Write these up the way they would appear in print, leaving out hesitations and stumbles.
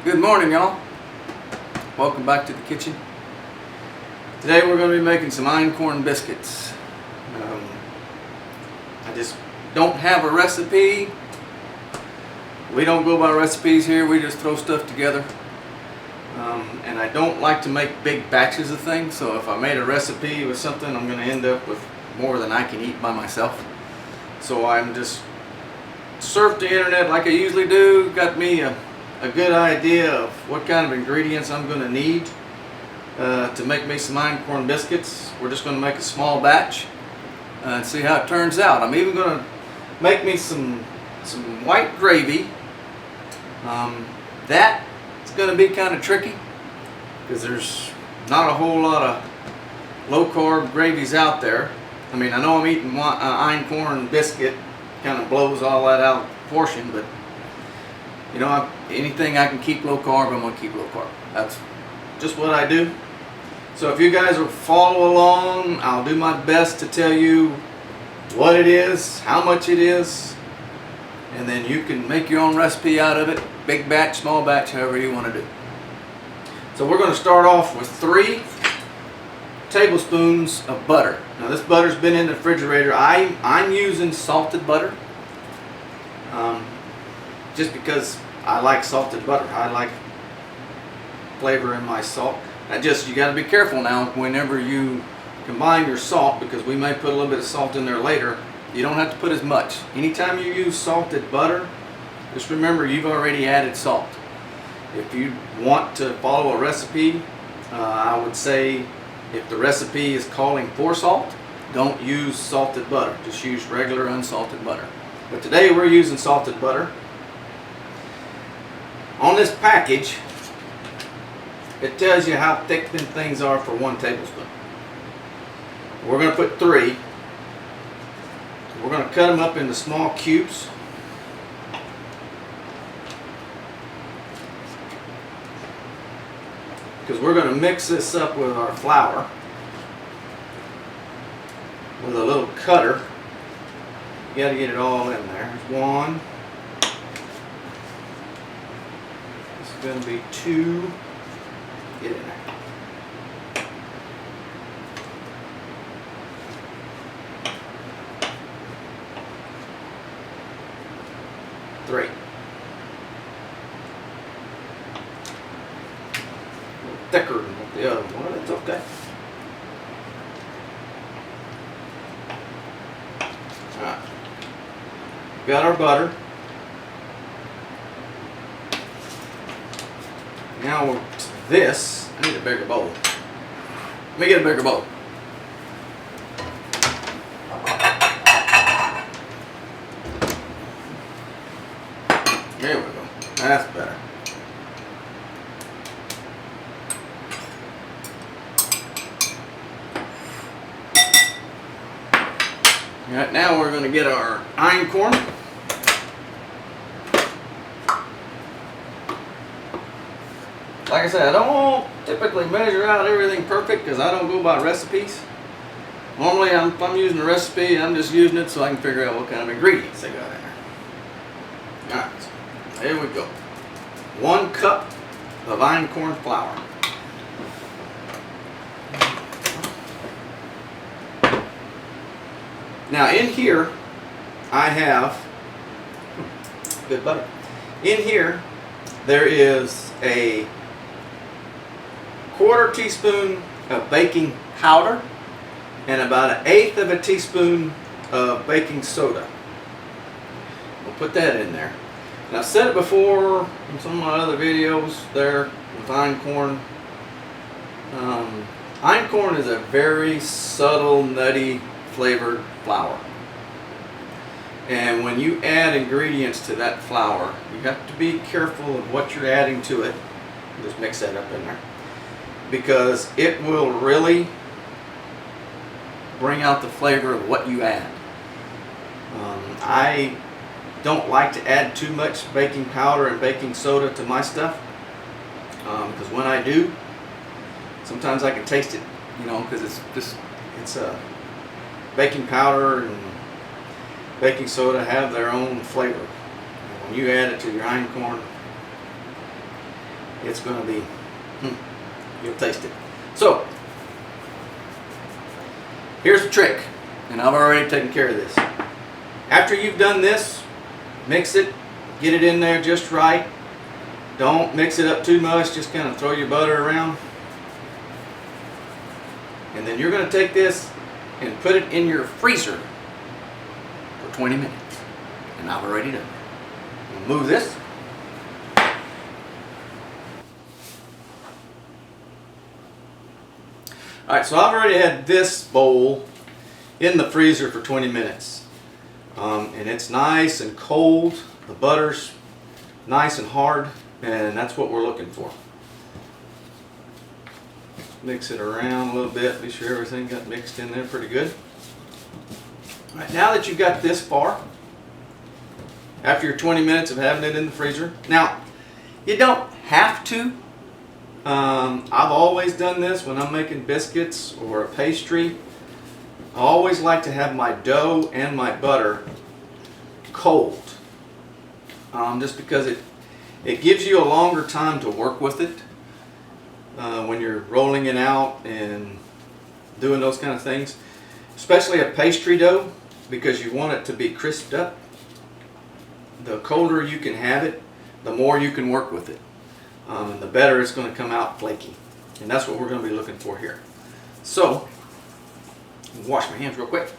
Good morning, y'all. Welcome back to the kitchen. Today we're going to be making some Einkorn biscuits. I just don't have a recipe. We don't go by recipes here. We just throw stuff together. And I don't like to make big batches of things. So if I made a recipe with something, I'm going to end up with more than I can eat by myself. So I'm just surfed the internet like I usually do. Got me a good idea of what kind of ingredients I'm going to need to make me some Einkorn biscuits. We're just going to make a small batch and see how it turns out. I'm even going to make me some white gravy. That is going to be kind of tricky because there's not a whole lot of low-carb gravies out there. I mean, I know I'm eating Einkorn biscuit, kind of blows all that out of proportion, but you know, anything I can keep low carb, I'm going to keep low carb. That's just what I do. So if you guys will follow along, I'll do my best to tell you what it is, how much it is, and then you can make your own recipe out of it. Big batch, small batch, however you want to do. So we're going to start off with 3 tablespoons of butter. Now this butter's been in the refrigerator. I'm using salted butter. Just because I like salted butter. I like flavor in my salt. You got to be careful now whenever you combine your salt, because we may put a little bit of salt in there later. You don't have to put as much. Anytime you use salted butter, just remember you've already added salt. If you want to follow a recipe, I would say if the recipe is calling for salt, don't use salted butter. Just use regular unsalted butter. But today we're using salted butter. On this package, it tells you how thick them things are for 1 tablespoon. We're going to put 3. We're going to cut them up into small cubes. Because we're going to mix this up with our flour with a little cutter. You got to get it all in there. There's 1. This is going to be 2. Get in there. Three. Thicker than the other one. It's okay. Alright. Got our butter. Now this, I need a bigger bowl. Let me get a bigger bowl. There we go. That's better. Alright, now we're going to get our Einkorn. Like I said, I don't typically measure out everything perfect because I don't go by recipes. Normally, if I'm using a recipe, I'm just using it so I can figure out what kind of ingredients they got in there. Alright, so here we go. 1 cup of Einkorn flour. Now in here, I have good butter. In here, there is a 1/4 teaspoon of baking powder and about 1/8 of a teaspoon of baking soda. We'll put that in there. And I've said it before in some of my other videos there with Einkorn. Einkorn is a very subtle, nutty flavored flour. And when you add ingredients to that flour, you have to be careful of what you're adding to it. Just mix that up in there, because it will really bring out the flavor of what you add. I don't like to add too much baking powder and baking soda to my stuff, because when I do, sometimes I can taste it, you know, because it's baking powder and baking soda have their own flavor. And when you add it to your Einkorn, it's going to be, you'll taste it. So, here's the trick, and I've already taken care of this. After you've done this, mix it, get it in there just right. Don't mix it up too much, just kind of throw your butter around. And then you're going to take this and put it in your freezer for 20 minutes. And I've already done it. We'll move this. Alright, so I've already had this bowl in the freezer for 20 minutes. And it's nice and cold. The butter's nice and hard. And that's what we're looking for. Mix it around a little bit. Be sure everything got mixed in there pretty good. Alright, now that you've got this far, after your 20 minutes of having it in the freezer, now you don't have to. I've always done this when I'm making biscuits or a pastry. I always like to have my dough and my butter cold, just because it gives you a longer time to work with it when you're rolling it out and doing those kind of things, especially a pastry dough, because you want it to be crisped up. The colder you can have it, the more you can work with it, and the better it's going to come out flaky. And that's what we're going to be looking for here. So, wash my hands real quick.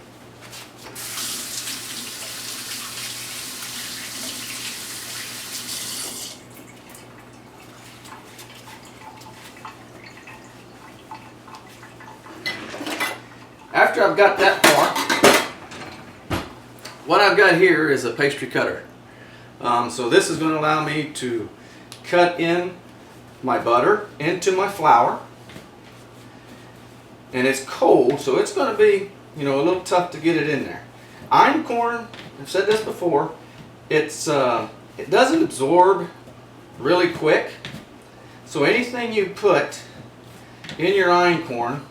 After I've got that far, what I've got here is a pastry cutter. So this is going to allow me to cut in my butter into my flour. And it's cold, so it's going to be, a little tough to get it in there. Einkorn, I've said this before, it doesn't absorb really quick. So anything you put in your einkorn,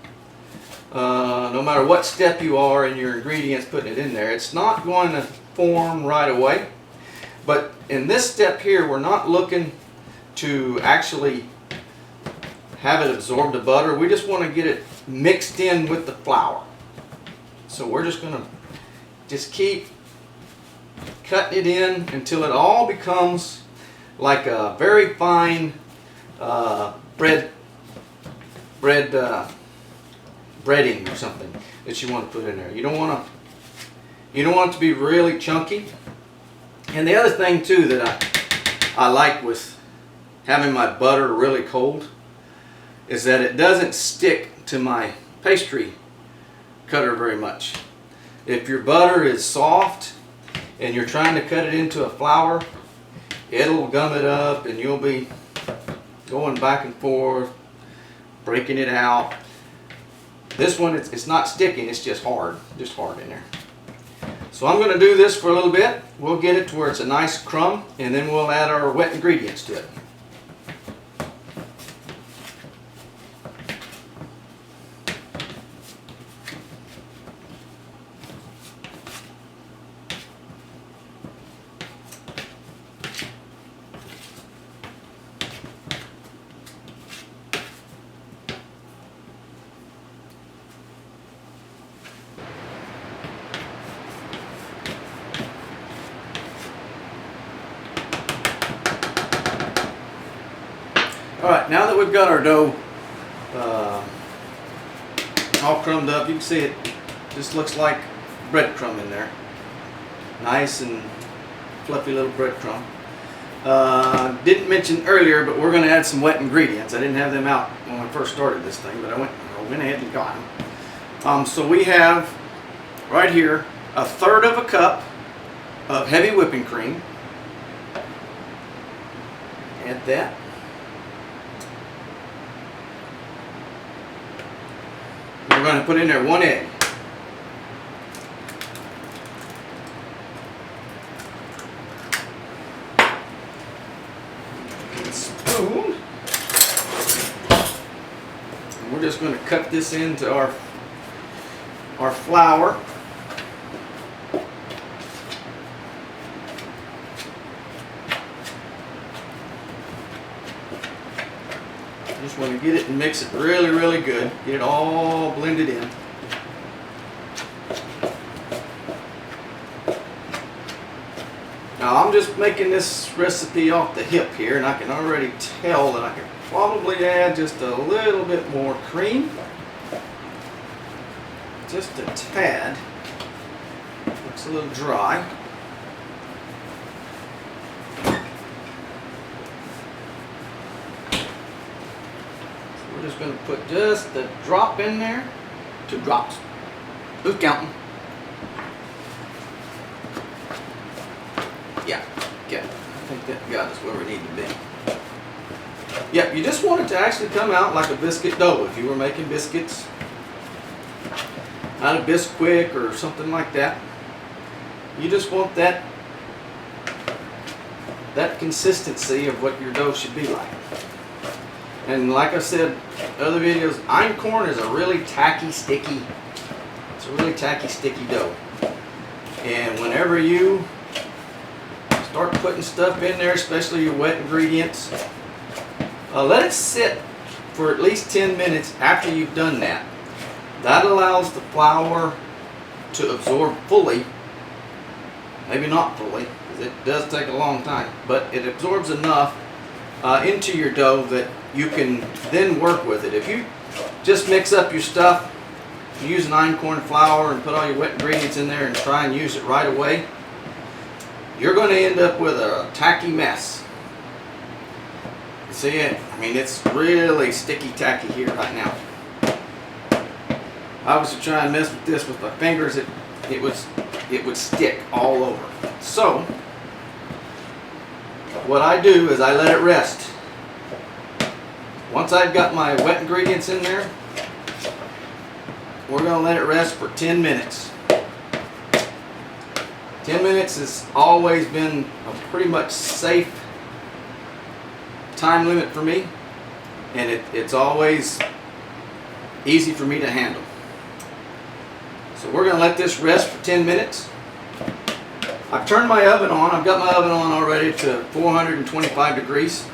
no matter what step you are in your ingredients putting it in there, it's not going to form right away. But in this step here, we're not looking to actually have it absorb the butter. We just want to get it mixed in with the flour. So we're just going to keep cutting it in until it all becomes like a very fine breading or something that you want to put in there. You don't want it to be really chunky. And the other thing too that I like with having my butter really cold is that it doesn't stick to my pastry cutter very much. If your butter is soft and you're trying to cut it into a flour, it'll gum it up and you'll be going back and forth, breaking it out. This one, it's not sticking, it's just hard in there. So I'm going to do this for a little bit. We'll get it to where it's a nice crumb, and then we'll add our wet ingredients to it. Alright, now that we've got our dough all crumbed up, you can see it just looks like breadcrumb in there. Nice and fluffy little breadcrumb. Didn't mention earlier, but we're going to add some wet ingredients. I didn't have them out when I first started this thing, but I went ahead and got them. So we have right here 1/3 of a cup of heavy whipping cream. Add that. We're going to put in there 1 egg. A spoon. And we're just going to cut this into our flour. Just want to get it and mix it really, really good. Get it all blended in. Now I'm just making this recipe off the hip here, and I can already tell that I could probably add just a little bit more cream. Just a tad. Looks a little dry. So we're just going to put just a drop in there. 2 drops. Who's counting? Yeah, okay. I think that got us where we need to be. Yeah, you just want it to actually come out like a biscuit dough if you were making biscuits out of Bisquick or something like that. You just want that consistency of what your dough should be like. And like I said in other videos, einkorn is a really tacky, sticky, it's a really tacky, sticky dough. And whenever you start putting stuff in there, especially your wet ingredients, let it sit for at least 10 minutes after you've done that. That allows the flour to absorb fully, maybe not fully, because it does take a long time, but it absorbs enough into your dough that you can then work with it. If you just mix up your stuff, use an einkorn flour and put all your wet ingredients in there and try and use it right away, you're going to end up with a tacky mess. You see it? I mean, it's really sticky tacky here right now. If I was to try and mess with this with my fingers, it would stick all over. So what I do is I let it rest. Once I've got my wet ingredients in there, we're going to let it rest for 10 minutes. 10 minutes has always been a pretty much safe time limit for me, and it's always easy for me to handle. So we're going to let this rest for 10 minutes. I've turned my oven on. I've got my oven on already to 425 degrees.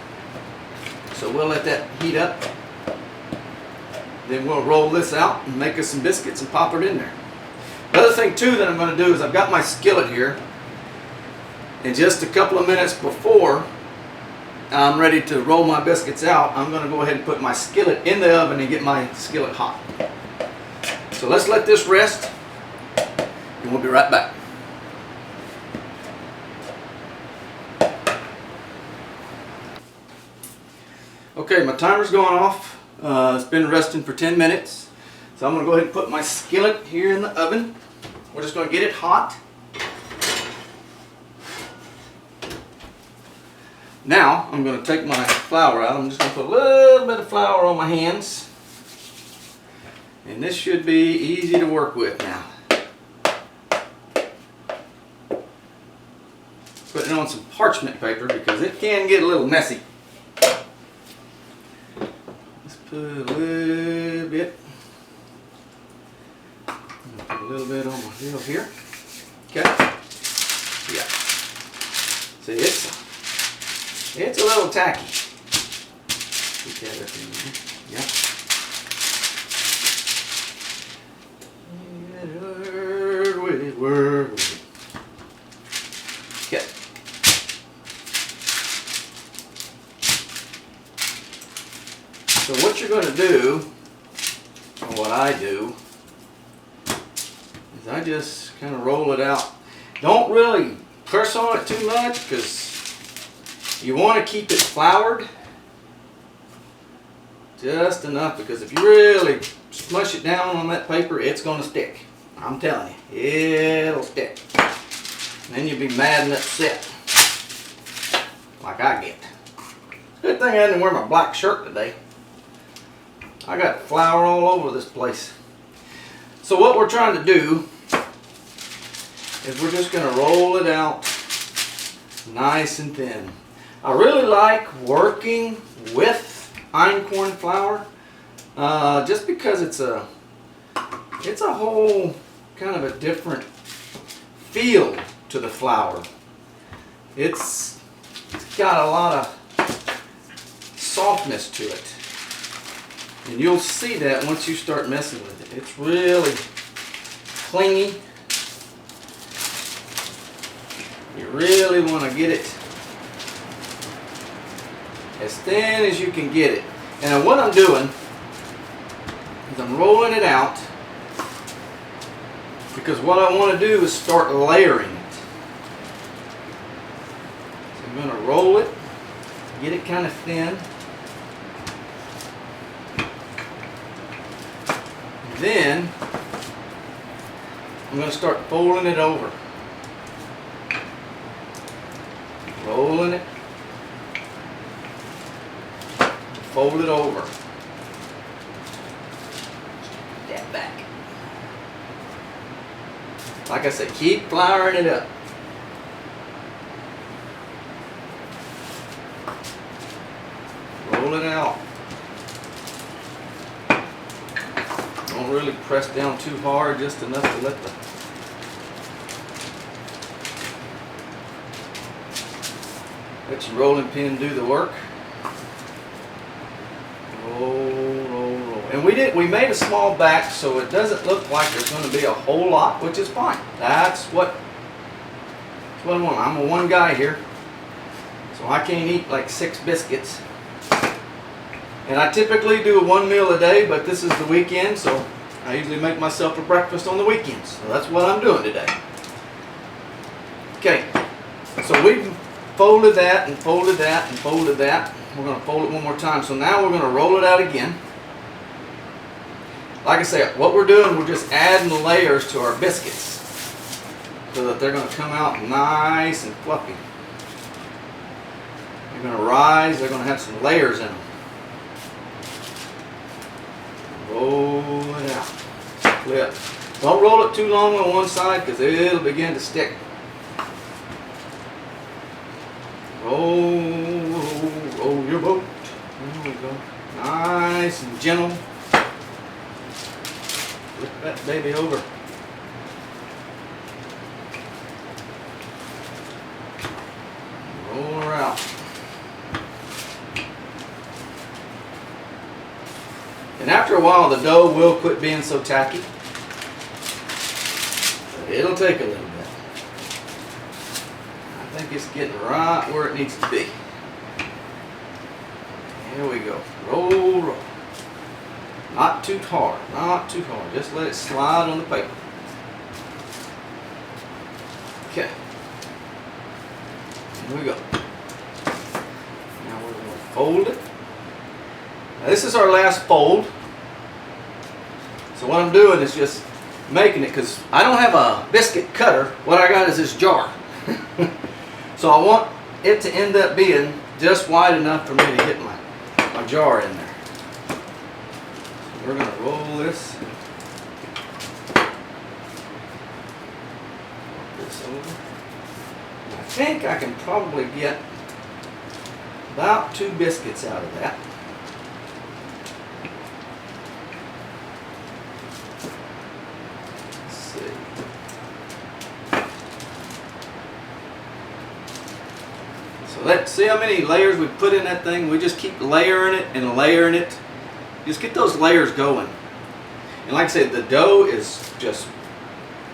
So we'll let that heat up. Then we'll roll this out and make us some biscuits and pop it in there. The other thing too that I'm going to do is I've got my skillet here. And just a couple of minutes before I'm ready to roll my biscuits out, I'm going to go ahead and put my skillet in the oven and get my skillet hot. So let's let this rest, and we'll be right back. Okay, my timer's gone off. It's been resting for 10 minutes. So I'm going to go ahead and put my skillet here in the oven. We're just going to get it hot. Now I'm going to take my flour out. I'm just going to put a little bit of flour on my hands. And this should be easy to work with now. Putting it on some parchment paper because it can get a little messy. Let's put a little bit. Put a little bit on my wheel here. Okay. Yeah. See, it's a little tacky. Put that up in there. Yeah. Okay. So what you're going to do, or what I do, is I just kind of roll it out. Don't really press on it too much because you want to keep it floured. Just enough, because if you really smush it down on that paper, it's going to stick. I'm telling you, it'll stick. And then you'll be mad and upset, like I get. Good thing I didn't wear my black shirt today. I got flour all over this place. So what we're trying to do is we're just going to roll it out nice and thin. I really like working with einkorn flour, just because it's a whole kind of a different feel to the flour. It's got a lot of softness to it. And you'll see that once you start messing with it. It's really clingy. You really want to get it as thin as you can get it. And what I'm doing is I'm rolling it out because what I want to do is start layering it. So I'm going to roll it, get it kind of thin. Then I'm going to start folding it over. Rolling it. Fold it over. That back. Like I said, keep flouring it up. Roll it out. Don't really press down too hard, just enough to let your rolling pin do the work. Roll. And we made a small batch, so it doesn't look like there's going to be a whole lot, which is fine. That's what I want. I'm a one guy here, so I can't eat like 6 biscuits. And I typically do one meal a day, but this is the weekend, so I usually make myself a breakfast on the weekends. So that's what I'm doing today. Okay, so we've folded that and folded that and folded that. We're going to fold it one more time. So now we're going to roll it out again. Like I said, what we're doing, we're just adding the layers to our biscuits so that they're going to come out nice and fluffy. They're going to rise. They're going to have some layers in them. Roll it out. Flip. Don't roll it too long on one side because it'll begin to stick. Roll your boat. There we go. Nice and gentle. Flip that baby over. Roll her out. And after a while, the dough will quit being so tacky. But it'll take a little bit. I think it's getting right where it needs to be. Here we go. Roll. Not too hard. Not too hard. Just let it slide on the paper. Okay. Here we go. Now we're going to fold it. Now this is our last fold. So what I'm doing is just making it, because I don't have a biscuit cutter. What I got is this jar. So I want it to end up being just wide enough for me to get my jar in there. So we're going to roll this. Over. I think I can probably get about 2 biscuits out of that. Let's see. So let's see how many layers we put in that thing. We just keep layering it and layering it. Just get those layers going. And like I said, the dough is just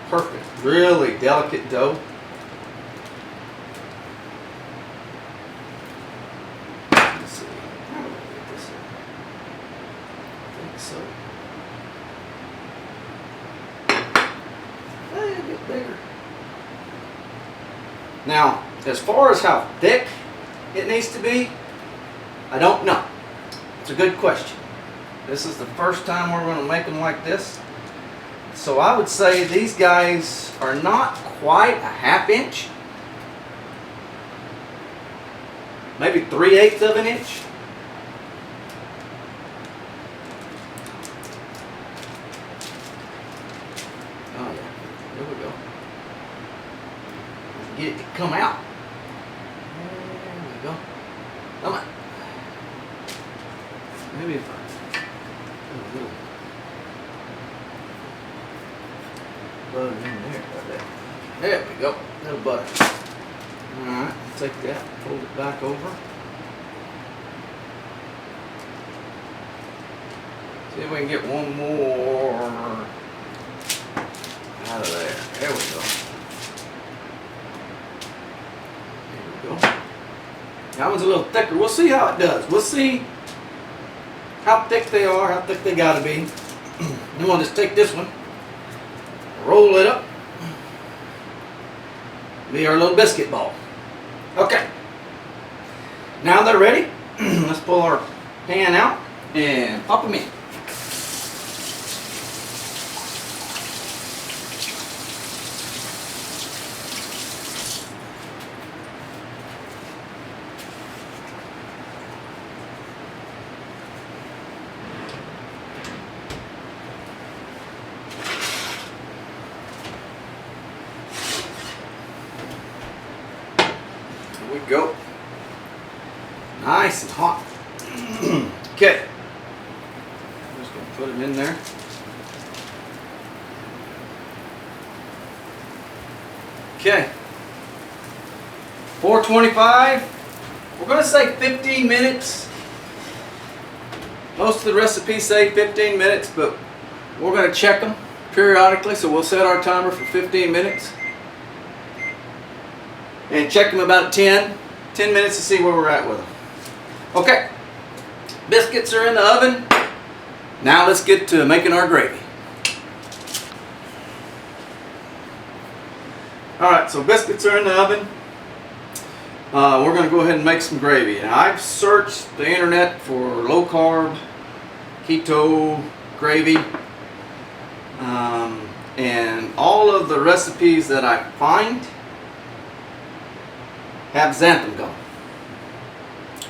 perfect. Really delicate dough. Let's see. How do I get this in? I think so. A bit bigger. Now, as far as how thick it needs to be, I don't know. It's a good question. This is the first time we're going to make them like this. So I would say these guys are not quite a ½ inch. Maybe 3/8 of an inch. Oh yeah, here we go. Get it to come out. There we go. Come on. Maybe if I put a little butter in there, right there. There we go. A little butter. Alright, take that, fold it back over. See if we can get one more out of there. There we go. There we go. That one's a little thicker. We'll see how it does. We'll see how thick they are, how thick they gotta be. Then we'll just take this one, roll it up, be our little biscuit ball. Okay. Now they're ready. Let's pull our pan out and pop them in. Here we go. Nice and hot. Okay. I'm just going to put it in there. Okay. 425. We're going to say 15 minutes. Most of the recipes say 15 minutes, but we're going to check them periodically, so we'll set our timer for 15 minutes. And check them about 10 minutes to see where we're at with them. Okay, biscuits are in the oven. Now let's get to making our gravy. Alright, so biscuits are in the oven. We're going to go ahead and make some gravy. Now, I've searched the internet for low carb, keto gravy. And all of the recipes that I find have xanthan gum.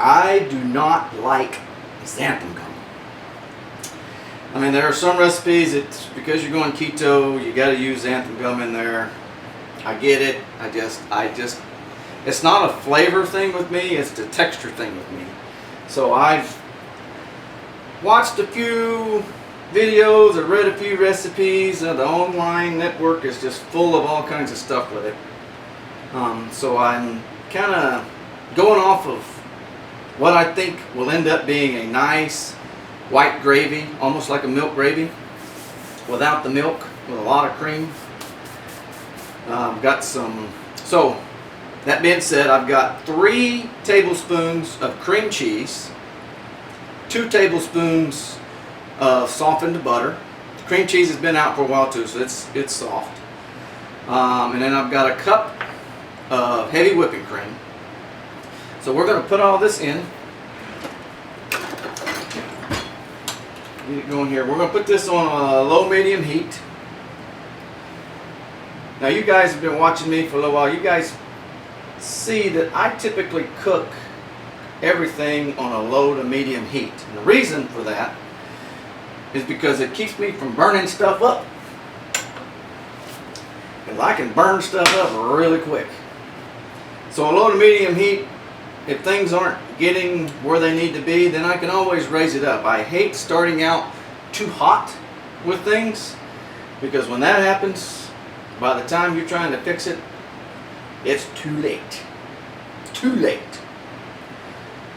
I do not like xanthan gum. I mean, there are some recipes, it's because you're going keto, you got to use xanthan gum in there. I get it. I just, it's not a flavor thing with me, it's the texture thing with me. So I've watched a few videos, I've read a few recipes, the online network is just full of all kinds of stuff with it. So I'm kind of going off of what I think will end up being a nice white gravy, almost like a milk gravy, without the milk, with a lot of cream. Got some, so that being said, I've got 3 tablespoons of cream cheese, 2 tablespoons of softened butter. The cream cheese has been out for a while too, so it's soft. And then I've got a cup of heavy whipping cream. So we're going to put all this in. Get it going here. We're going to put this on a low-medium heat. Now you guys have been watching me for a little while. You guys see that I typically cook everything on a low to medium heat. And the reason for that is because it keeps me from burning stuff up. Because I can burn stuff up really quick. So a low to medium heat, if things aren't getting where they need to be, then I can always raise it up. I hate starting out too hot with things, because when that happens, by the time you're trying to fix it, it's too late. Too late.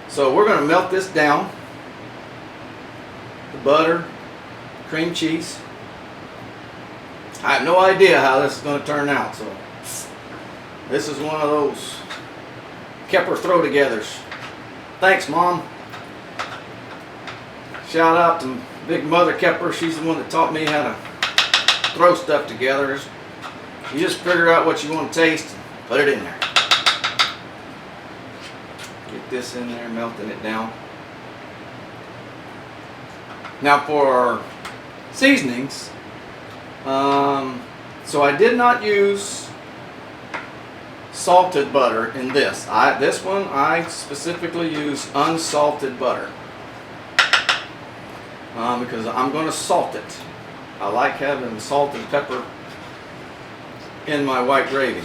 So we're going to melt this down. The butter, cream cheese. I have no idea how this is going to turn out, so this is one of those Kepper throw-togethers. Thanks, Mom. Shout out to Big Mother Kepper. She's the one that taught me how to throw stuff together. You just figure out what you want to taste and put it in there. Get this in there, melting it down. Now for our seasonings, so I did not use salted butter in this. This one I specifically use unsalted butter because I'm going to salt it. I like having salt and pepper in my white gravy.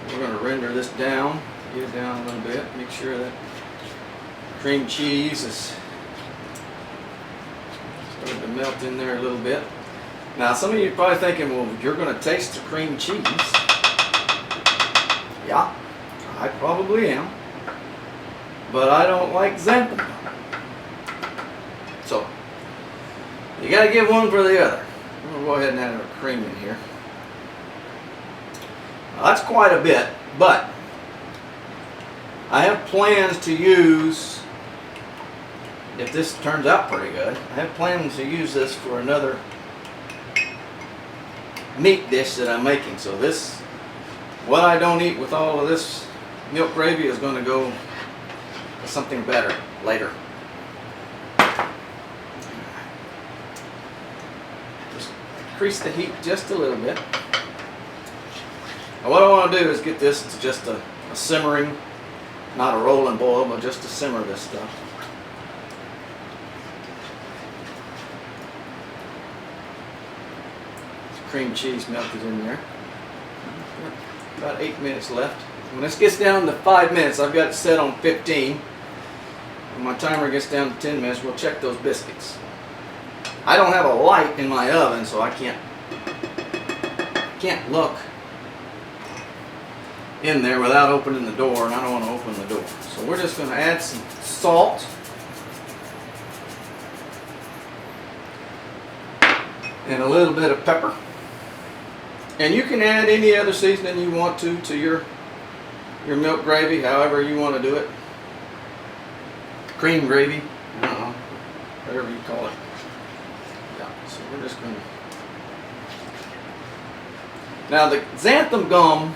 We're going to render this down, get it down a little bit, make sure that cream cheese is starting to melt in there a little bit. Now some of you are probably thinking, well, you're going to taste the cream cheese. Yeah, I probably am. But I don't like xanthan gum. So, you got to give one for the other. I'm going to go ahead and add our cream in here. Now, that's quite a bit, but I have plans to use, if this turns out pretty good, I have plans to use this for another meat dish that I'm making. So this, what I don't eat with all of this milk gravy is going to go to something better later. Just increase the heat just a little bit. Now what I want to do is get this to just a simmering, not a rolling boil, but just to simmer this stuff. Cream cheese melted in there. About 8 minutes left. When this gets down to 5 minutes, I've got it set on 15. When my timer gets down to 10 minutes, we'll check those biscuits. I don't have a light in my oven, so I can't look in there without opening the door, and I don't want to open the door. So we're just going to add some salt. And a little bit of pepper. And you can add any other seasoning you want to your milk gravy, however you want to do it. Cream gravy, I don't know, whatever you call it. Yeah, so we're just going to... Now the xanthan gum,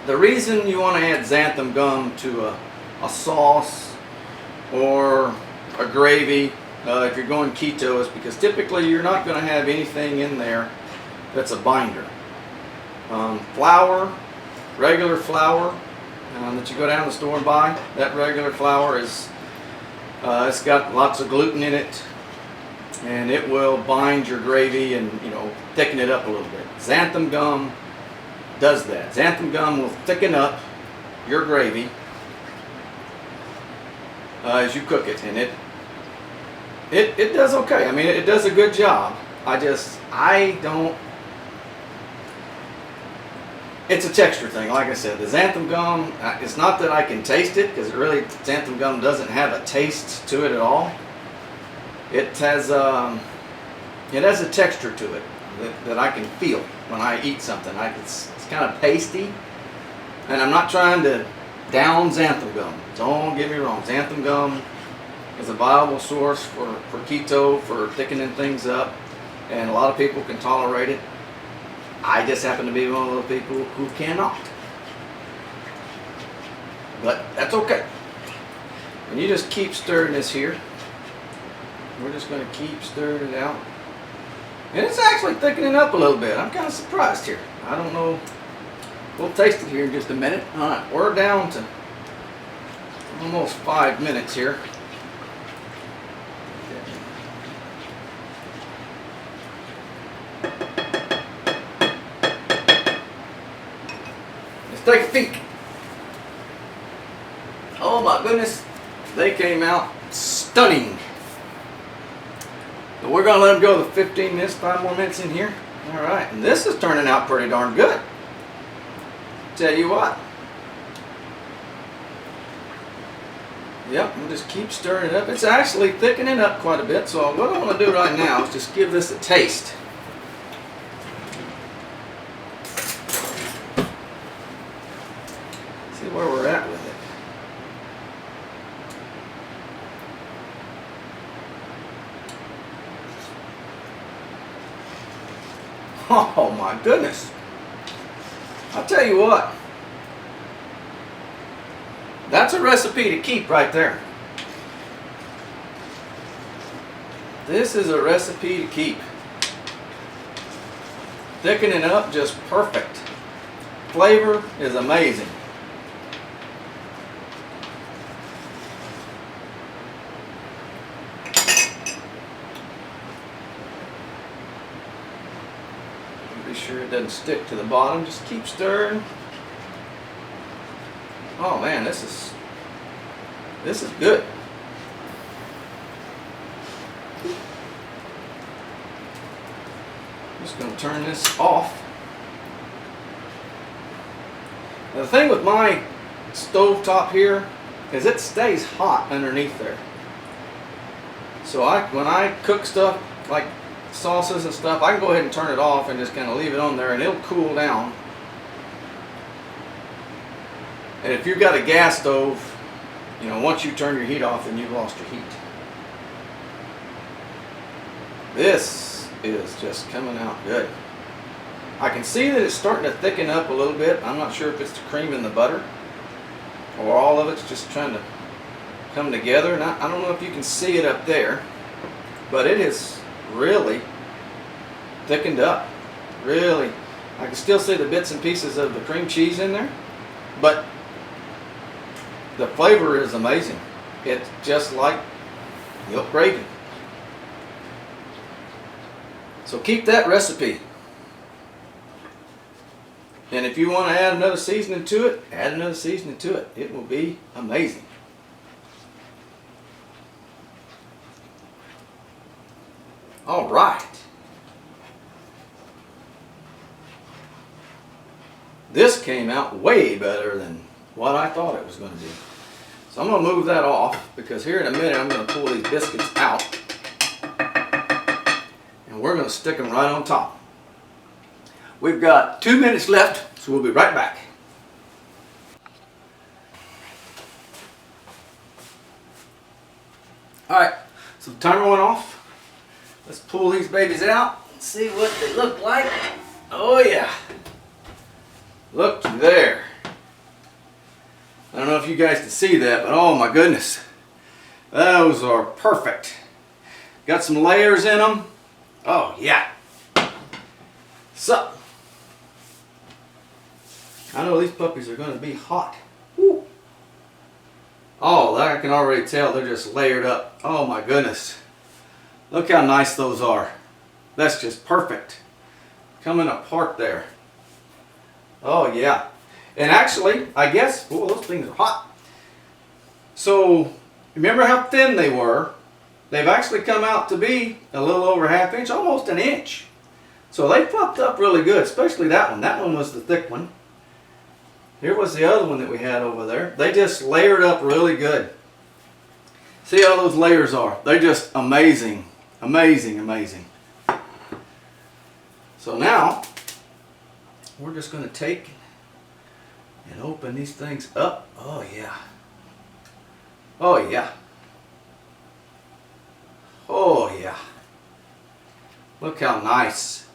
the reason you want to add xanthan gum to a sauce or a gravy, if you're going keto, is because typically you're not going to have anything in there that's a binder. Flour, regular flour that you go down to the store and buy, that regular flour is it's got lots of gluten in it, and it will bind your gravy and, you know, thicken it up a little bit. Xanthan gum does that. Xanthan gum will thicken up your gravy as you cook it, and it does okay. I mean, it does a good job. I don't. It's a texture thing, like I said. The xanthan gum, it's not that I can taste it, because really xanthan gum doesn't have a taste to it at all. It has a texture to it that I can feel when I eat something. It's kind of pasty, and I'm not trying to down xanthan gum. Don't get me wrong. Xanthan gum is a viable source for keto, for thickening things up, and a lot of people can tolerate it. I just happen to be one of those people who cannot. But that's okay. And you just keep stirring this here. We're just going to keep stirring it out. And it's actually thickening up a little bit. I'm kind of surprised here. I don't know. We'll taste it here in just a minute. Alright, we're down to almost 5 minutes here. Take a peek. Oh my goodness, they came out stunning. But we're gonna let them go to 15 minutes, 5 more minutes in here. All right, and this is turning out pretty darn good. Tell you what. Yep, we'll just keep stirring it up. It's actually thickening up quite a bit. So what I want to do right now is just give this a taste. Where we're at with it. Oh my goodness. I'll tell you what. That's a recipe to keep right there. This is a recipe to keep. Thickening up just perfect. Flavor is amazing. Be sure it doesn't stick to the bottom. Just keep stirring. Oh man, this is good. I'm just going to turn this off. Now, the thing with my stove top here is it stays hot underneath there. So when I cook stuff like sauces and stuff, I can go ahead and turn it off and just kind of leave it on there and it'll cool down. And if you've got a gas stove, you know, once you turn your heat off, then you've lost your heat. This is just coming out good. I can see that it's starting to thicken up a little bit. I'm not sure if it's the cream in the butter or all of it's just trying to come together. And I don't know if you can see it up there, but it is really thickened up. Really. I can still see the bits and pieces of the cream cheese in there, but the flavor is amazing. It's just like milk gravy. So keep that recipe. And if you want to add another seasoning to it, add another seasoning to it. It will be amazing. All right. This came out way better than what I thought it was going to be. So I'm going to move that off because here in a minute I'm going to pull these biscuits out and we're going to stick them right on top. We've got 2 minutes left, so we'll be right back. Alright, so the timer went off. Let's pull these babies out and see what they look like. Oh yeah. Look there. I don't know if you guys can see that, but oh my goodness. Those are perfect. Got some layers in them. Oh yeah. So, I know these puppies are going to be hot. Woo. Oh, I can already tell they're just layered up. Oh my goodness. Look how nice those are. That's just perfect. Coming apart there. Oh yeah. And actually, I guess, oh, those things are hot. So, remember how thin they were? They've actually come out to be a little over ½ inch, almost an inch. So they puffed up really good, especially that one. That one was the thick one. Here was the other one that we had over there. They just layered up really good. See how those layers are? They're just amazing. Amazing, amazing. So now, we're just going to take and open these things up. Oh yeah. Oh yeah. Oh yeah. Look how nice.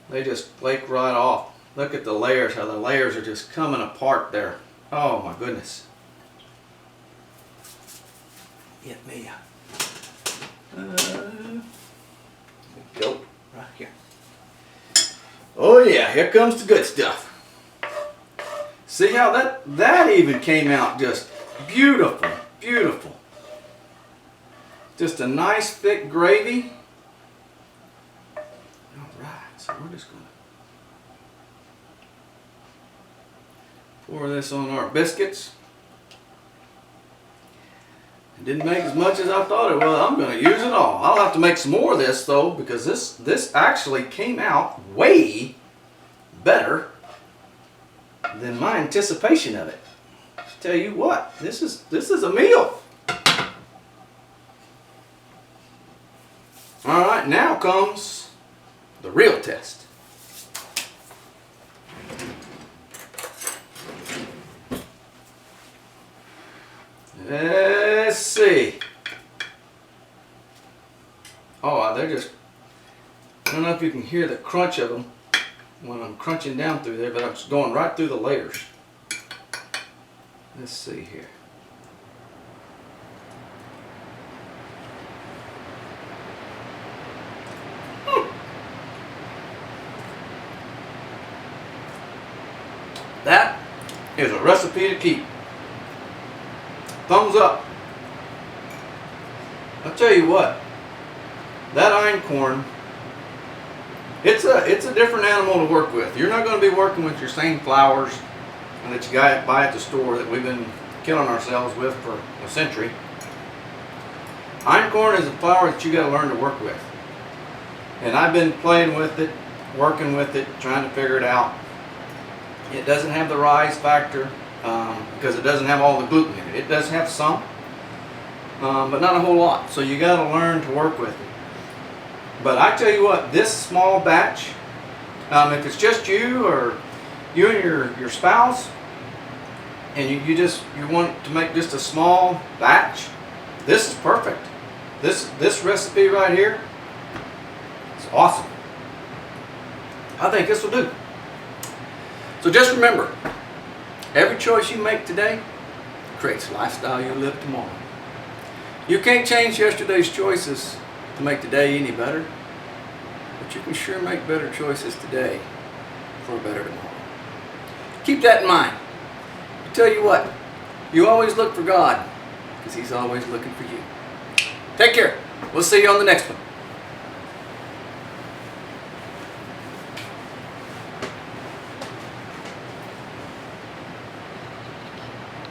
They just flake right off. Look at the layers, how the layers are just coming apart there. Oh my goodness. Get me go right here. Oh yeah, here comes the good stuff. See how that even came out just beautiful, beautiful. Just a nice thick gravy. Alright, so we're just going to pour this on our biscuits. It didn't make as much as I thought it was. I'm going to use it all. I'll have to make some more of this though, because this actually came out way better than my anticipation of it. Tell you what, this is a meal. Alright, now comes the real test. Let's see. Oh, they're just, I don't know if you can hear the crunch of them when I'm crunching down through there, but I'm just going right through the layers. Let's see here. That is a recipe to keep. Thumbs up. I'll tell you what, that einkorn, it's a different animal to work with. You're not going to be working with your same flours that you buy at the store that we've been killing ourselves with for a century. Einkorn is a flour that you got to learn to work with. And I've been playing with it, working with it, trying to figure it out. It doesn't have the rise factor because it doesn't have all the gluten in it. It does have some, but not a whole lot. So you got to learn to work with it. But I tell you what, this small batch, if it's just you or you and your spouse, and you want to make just a small batch, this is perfect. This recipe right here is awesome. I think this will do. So just remember, every choice you make today creates the lifestyle you'll live tomorrow. You can't change yesterday's choices to make today any better, but you can sure make better choices today for a better tomorrow. Keep that in mind. I tell you what, you always look for God because He's always looking for you. Take care. We'll see you on the next one.